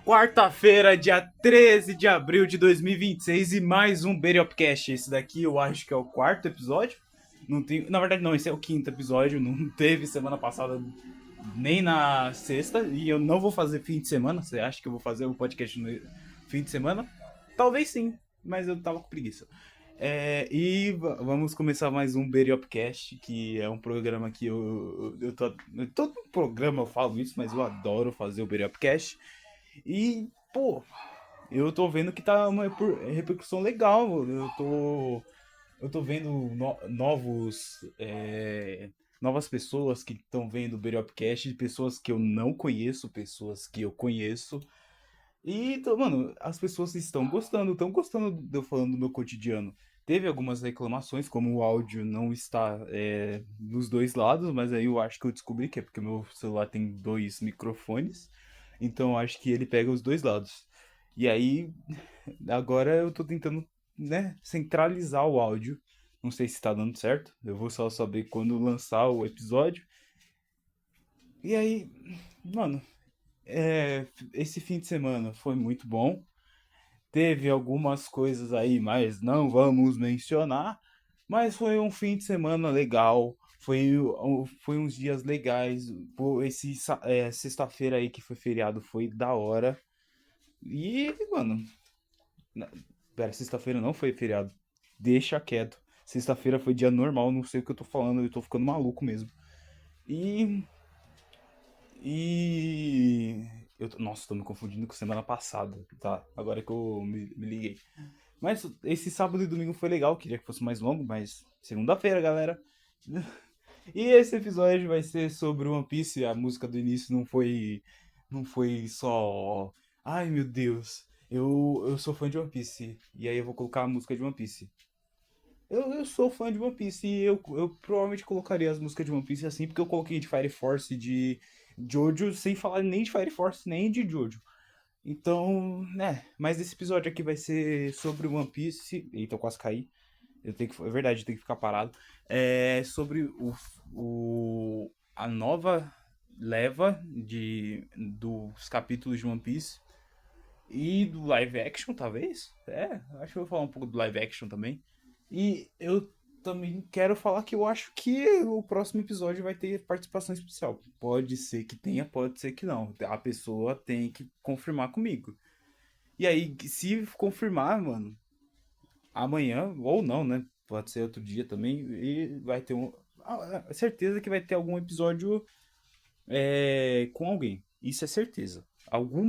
Quarta-feira, dia 13 de abril de 2026 e mais um Beriopcast. Esse daqui eu acho que é o quarto episódio. Não tem, na verdade não, esse é o quinto episódio. Não teve semana passada nem na sexta e eu não vou fazer fim de semana. Você acha que eu vou fazer o podcast no fim de semana? Talvez sim, mas eu tava com preguiça. Vamos começar mais um Beriopcast, que é um programa que todo programa eu falo isso, mas eu adoro fazer o Beriopcast. E, pô, eu tô vendo que tá uma repercussão legal. Eu tô vendo novas pessoas que estão vendo o Beriopcast, pessoas que eu não conheço, pessoas que eu conheço. Mano, as pessoas estão gostando de eu falando do meu cotidiano. Teve algumas reclamações, como o áudio não está nos dois lados, mas aí eu acho que eu descobri que é porque meu celular tem dois microfones, então eu acho que ele pega os dois lados. E aí, agora eu tô tentando, né, centralizar o áudio. Não sei se tá dando certo, eu vou só saber quando lançar o episódio. E aí, mano, esse fim de semana foi muito bom. Teve algumas coisas aí, mas não vamos mencionar. Mas foi um fim de semana legal. Foi uns dias legais. Pô, sexta-feira aí que foi feriado foi da hora. E, mano, na- pera, sexta-feira não foi feriado. Deixa quieto. Sexta-feira foi dia normal, não sei o que eu tô falando, eu tô ficando maluco mesmo. E. E. Nossa, tô me confundindo com semana passada, tá? Agora que eu me liguei. Mas esse sábado e domingo foi legal, queria que fosse mais longo, mas segunda-feira, galera. E esse episódio vai ser sobre One Piece. A música do início não foi só, ai meu Deus, eu sou fã de One Piece. E aí eu vou colocar a música de One Piece. Eu sou fã de One Piece e eu provavelmente colocaria as músicas de One Piece assim, porque eu coloquei de Fire Force e de Jojo sem falar nem de Fire Force nem de Jojo. Então, né, mas esse episódio aqui vai ser sobre One Piece. Eita, eu quase caí. É verdade, eu tenho que ficar parado. É sobre a nova leva dos capítulos de One Piece e do live action, talvez. Acho que eu vou falar um pouco do live action também. E eu também quero falar que eu acho que o próximo episódio vai ter participação especial. Pode ser que tenha, pode ser que não. A pessoa tem que confirmar comigo. E aí, se confirmar, mano, amanhã, ou não, né? Pode ser outro dia também, e vai ter certeza que vai ter algum episódio com alguém. Isso é certeza. Algum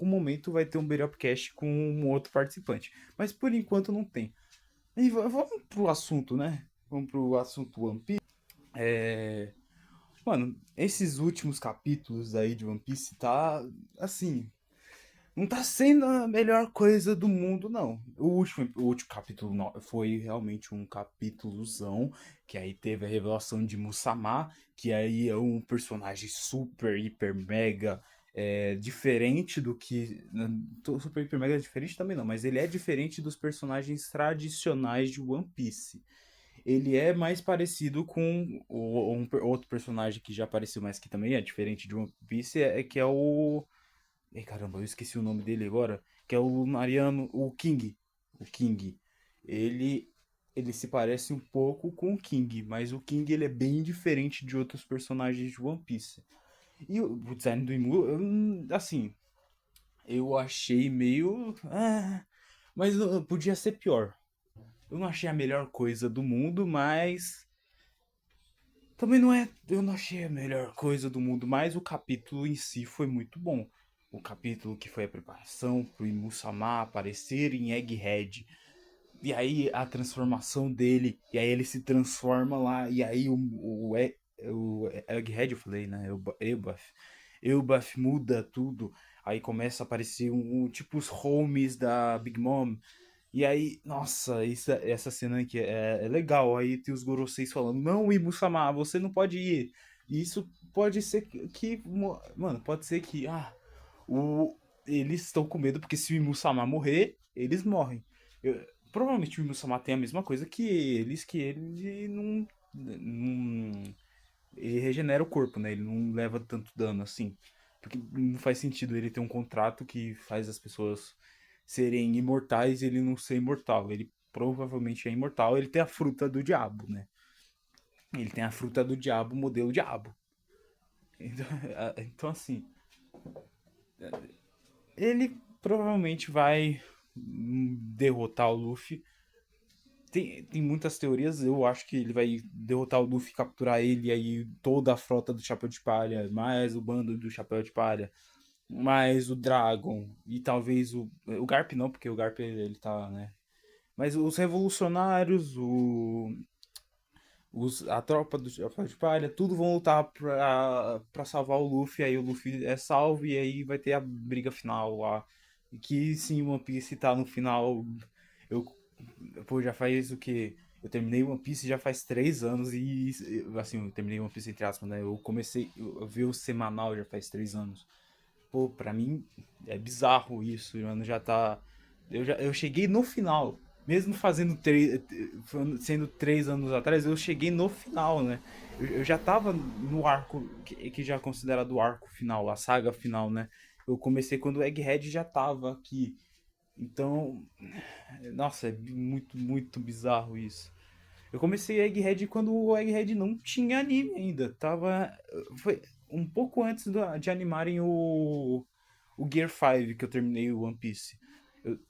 momento vai ter um Beriopcast com um outro participante. Mas por enquanto não tem. E vamos pro assunto, né? Vamos pro assunto One Piece. É, Mano, esses últimos capítulos aí de One Piece tá assim. Não tá sendo a melhor coisa do mundo, não. O último capítulo foi realmente um capítulozão, que aí teve a revelação de Musamá, que aí é um personagem super, hiper, mega diferente do que. Super, hiper, mega diferente também não, mas ele é diferente dos personagens tradicionais de One Piece. Ele é mais parecido com outro personagem que já apareceu, mas que também é diferente de One Piece, que é o. Ei, caramba, eu esqueci o nome dele agora. Que é o Mariano, o King. O King. Ele, ele se parece um pouco com o King, mas o King ele é bem diferente de outros personagens de One Piece. E o design do Imu, assim, eu achei meio. Mas podia ser pior. Eu não achei a melhor coisa do mundo, mas. Também não é. Eu não achei a melhor coisa do mundo, mas o capítulo em si foi muito bom. O capítulo que foi a preparação pro Imusama aparecer em Egghead. E aí a transformação dele. E aí ele se transforma lá. E aí o Egghead, eu falei, né? Elbaf muda tudo. Aí começa a aparecer tipo os homies da Big Mom. E aí, nossa, essa cena aqui é legal. Aí tem os Goroseis falando: Não, Ibu-sama, você não pode ir. E isso pode ser mano, pode ser que. Eles estão com medo porque se o Ibu-sama morrer, eles morrem. Provavelmente o Ibu-sama tem a mesma coisa que ele não. Ele regenera o corpo, né? Ele não leva tanto dano assim. Porque não faz sentido ele ter um contrato que faz as pessoas serem imortais e ele não ser imortal. Ele provavelmente é imortal, ele tem a fruta do diabo, né? Ele tem a fruta do diabo, modelo diabo. Então, então assim, ele provavelmente vai derrotar o Luffy. Tem muitas teorias, eu acho que ele vai derrotar o Luffy, capturar ele, e aí toda a frota do Chapéu de Palha, mais o bando do Chapéu de Palha, mais o Dragon, e talvez o Garp não, porque o Garp ele tá, né? Mas os revolucionários, a tropa do Chapéu de Palha, tudo vão lutar pra salvar o Luffy, aí o Luffy é salvo, e aí vai ter a briga final lá. E que sim, One Piece tá no final. Eu, pô, já faz o que? Eu terminei One Piece já faz 3 anos e, assim, eu terminei One Piece entre aspas, né? Eu comecei a ver o semanal já faz 3 anos. Pô, pra mim é bizarro isso, mano. Já tá. Eu cheguei no final. Mesmo fazendo sendo 3 anos atrás, eu cheguei no final, né? Eu já tava no arco, que já é considerado o arco final, a saga final, né? Eu comecei quando o Egghead já tava aqui. Então, nossa, é muito, muito bizarro isso. Eu comecei Egghead quando o Egghead não tinha anime ainda. Foi um pouco antes de animarem o Gear 5 que eu terminei o One Piece.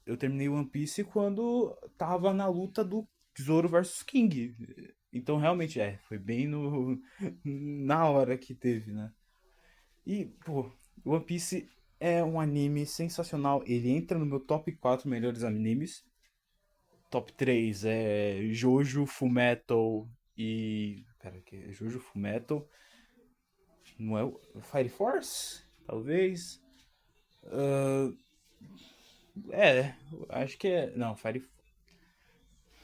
Eu terminei o One Piece quando tava na luta do Zoro versus King. Então realmente foi bem no na hora que teve, né? E, pô, One Piece é um anime sensacional. Ele entra no meu top 4 melhores animes. Top 3 é Jojo, Fullmetal e. Pera aqui, é Jojo, Fullmetal. Não é o Fire Force? Talvez. Ah, acho que é. Não, Fire.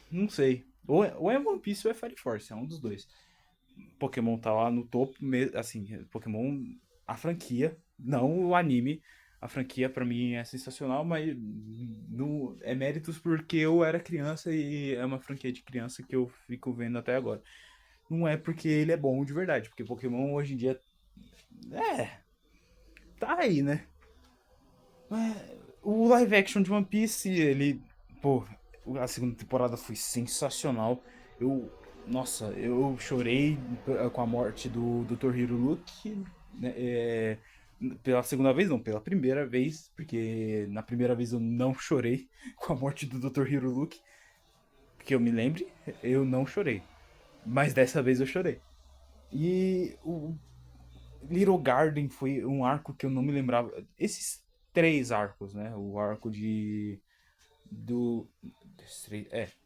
Não sei. Ou é One Piece ou é Fire Force, é um dos dois. Pokémon tá lá no topo, assim, Pokémon, a franquia, não o anime. A franquia pra mim é sensacional, mas no, é méritos porque eu era criança e é uma franquia de criança que eu fico vendo até agora. Não é porque ele é bom de verdade, porque Pokémon hoje em dia é, tá aí, né? O live action de One Piece, ele, pô, a segunda temporada foi sensacional. Eu, nossa, eu chorei com a morte do Dr. Hiruruki, né, pela segunda vez, não, pela primeira vez, porque na primeira vez eu não chorei com a morte do Dr. Hiruruki, que eu me lembre, eu não chorei. Mas dessa vez eu chorei. E o Little Garden foi um arco que eu não me lembrava. Esses 3 arcos, né? O arco de. Do.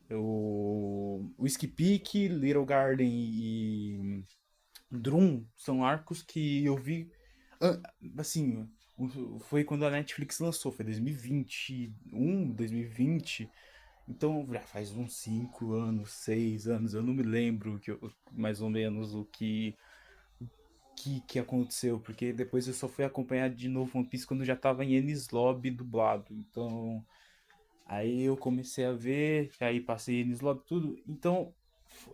O Whiskey Peak, Little Garden e Drum são arcos que eu vi. Assim, foi quando a Netflix lançou, foi 2021, 2020. Então já faz uns 5 anos, 6 anos, eu não me lembro mais ou menos que aconteceu, porque depois eu só fui acompanhar de novo One Piece quando já tava em Enies Lobby dublado. Então, aí eu comecei a ver, aí passei Enies Lobby tudo. Então,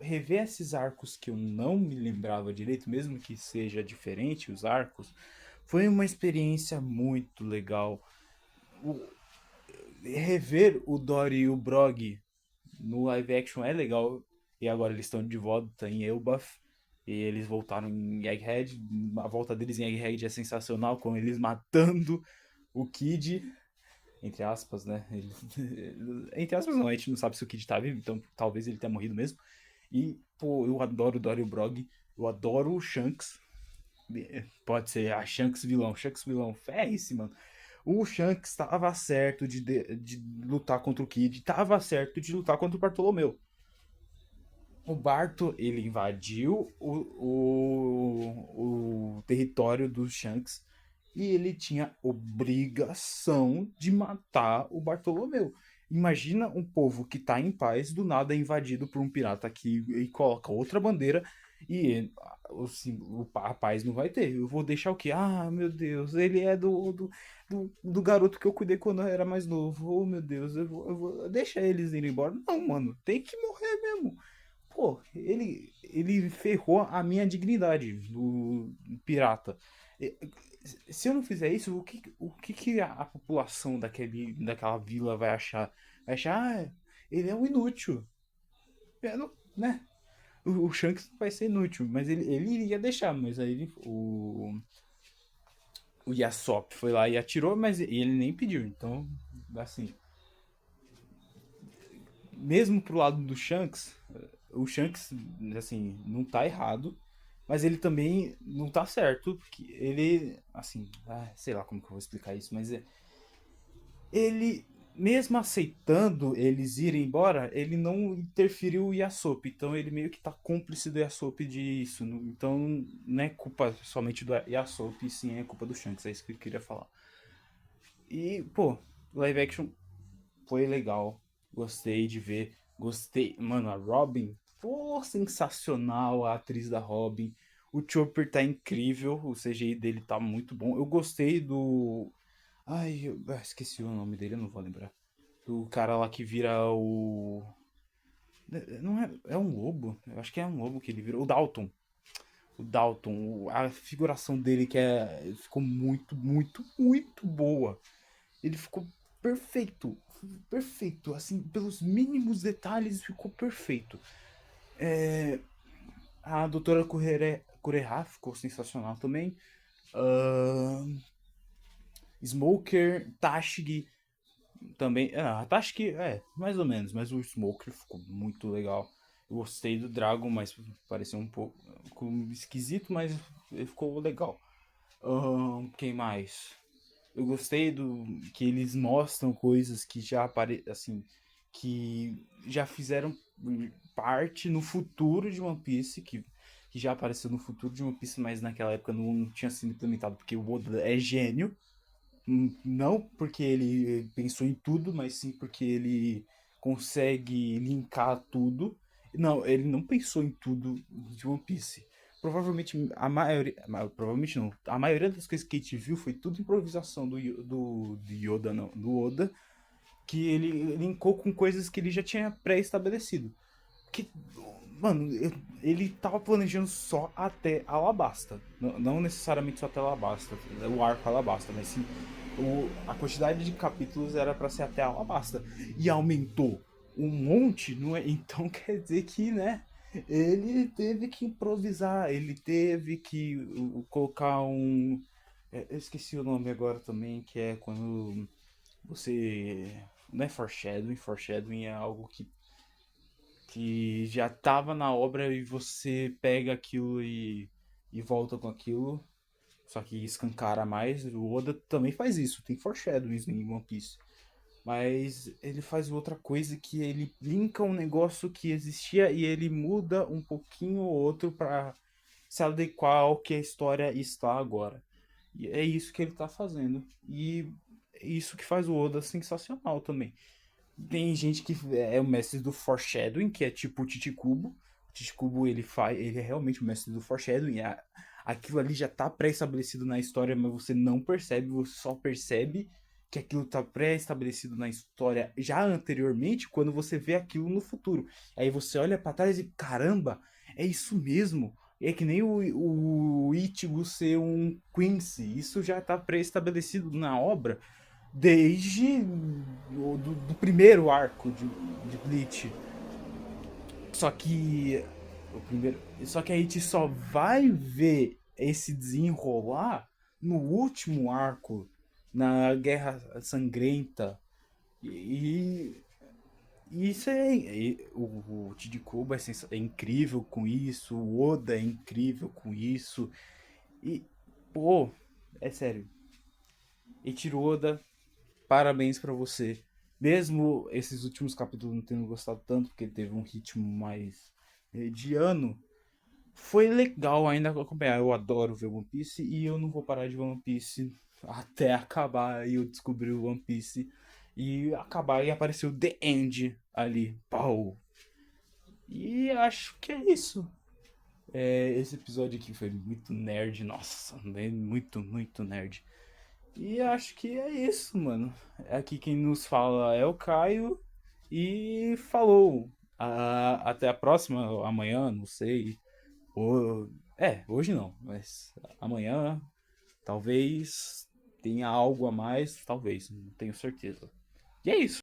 rever esses arcos que eu não me lembrava direito, mesmo que seja diferente os arcos, foi uma experiência muito legal. O- Rever o Dory e o Brog no live action é legal. E agora eles estão de volta em Elbaf. E eles voltaram em Egghead. A volta deles em Egghead é sensacional, com eles matando o Kid. Entre aspas, né? Entre aspas não, a gente não sabe se o Kid tá vivo, então talvez ele tenha morrido mesmo. E, pô, eu adoro o Dory e o Brog. Eu adoro o Shanks. Pode ser a Shanks vilão. Shanks vilão. É isso, mano. O Shanks estava certo de lutar contra o Kid. Tava certo de lutar contra o Bartolomeu. O Barto, ele invadiu o território dos Shanks e ele tinha obrigação de matar o Bartolomeu. Imagina um povo que tá em paz, do nada é invadido por um pirata que e coloca outra bandeira e a paz não vai ter. Eu vou deixar o quê? Ah, meu Deus, ele é do garoto que eu cuidei quando eu era mais novo. Oh, meu Deus, deixa eles irem embora. Não, mano, tem que morrer mesmo. Pô, ele ferrou a minha dignidade do pirata. E- Se eu não fizer isso, o que a população daquela vila vai achar? Vai achar, ele é um inútil. Né? O Shanks vai ser inútil, mas ele iria deixar, mas aí o Yasop foi lá e atirou, mas ele nem pediu. Então, assim, mesmo pro lado do Shanks, o Shanks, assim, não tá errado, mas ele também não tá certo, porque ele, assim, sei lá como que eu vou explicar isso, mas ele, mesmo aceitando eles irem embora, ele não interferiu o Yasop, então ele meio que tá cúmplice do Yasop disso, então não é culpa somente do Yasop, sim é culpa do Shanks, é isso que eu queria falar. E, pô, live action foi legal. Gostei de ver. Gostei. Mano, a Robin. Pô, sensacional a atriz da Robin. O Chopper tá incrível. O CGI dele tá muito bom. Eu gostei do. Ai, esqueci o nome dele, eu não vou lembrar. Do cara lá que vira o. Não é. É um lobo? Eu acho que é um lobo que ele vira. O Dalton. O Dalton. A figuração dele que ficou muito, muito, muito boa. Ele ficou perfeito. Perfeito. Assim, pelos mínimos detalhes, ficou perfeito. A doutora Kureha ficou sensacional também. Ahn, Smoker, Tashig também. A Tashig, mais ou menos, mas o Smoker ficou muito legal. Eu gostei do Dragon, mas pareceu um pouco esquisito, mas ele ficou legal. Quem mais? Eu gostei do que eles mostram coisas que já assim, que já fizeram parte no futuro de One Piece, que já apareceu no futuro de One Piece, mas naquela época não tinha sido implementado, porque o Oda é gênio. Não porque ele pensou em tudo, mas sim porque ele consegue linkar tudo. Não, ele não pensou em tudo de One Piece. Provavelmente a maioria. Provavelmente não. A maioria das coisas que a gente viu foi tudo improvisação do Yoda, não. Do Oda. Que ele linkou com coisas que ele já tinha pré-estabelecido. Que, mano, ele tava planejando só até Alabasta. Não necessariamente só até Alabasta, o arco Alabasta, mas sim a quantidade de capítulos era para ser até Alabasta. E aumentou um monte, não é? Então quer dizer que, né? Ele teve que improvisar, ele teve que colocar um. Eu esqueci o nome agora também, que é quando você. Não é foreshadowing, foreshadowing é algo que já tava na obra e você pega aquilo e volta com aquilo, só que escancara mais. O Oda também faz isso, tem foreshadowings em One Piece. Mas ele faz outra coisa que ele linka um negócio que existia e ele muda um pouquinho ou outro para se adequar ao que a história está agora. E é isso que ele tá fazendo. E é isso que faz o Oda sensacional também. Tem gente que é o mestre do foreshadowing, que é tipo o Titicubo. O Titicubo ele é realmente o mestre do foreshadowing. Aquilo ali já tá pré-estabelecido na história, mas você não percebe, você só percebe que aquilo tá pré-estabelecido na história já anteriormente quando você vê aquilo no futuro. Aí você olha para trás e caramba, é isso mesmo. É que nem o Ichigo ser um Quincy. Isso já tá pré-estabelecido na obra desde do primeiro arco de Bleach. Só que só que a gente só vai ver esse desenrolar no último arco, na Guerra Sangrenta. E, e isso o Tite Kubo é incrível com isso, o Oda é incrível com isso. E pô, é sério. Eiichiro Oda, parabéns pra você. Mesmo esses últimos capítulos não tendo gostado tanto, porque teve um ritmo mais mediano, foi legal ainda acompanhar. Eu adoro ver One Piece e eu não vou parar de ver One Piece até acabar e eu descobri o One Piece e acabar e apareceu The End ali. Pau! E acho que é isso. Esse episódio aqui foi muito nerd, nossa, muito, muito nerd. E acho que é isso, mano. Aqui quem nos fala é o Caio. E falou. Até a próxima, amanhã, não sei. Ou, hoje não, mas amanhã. Talvez tenha algo a mais, talvez, não tenho certeza. E é isso.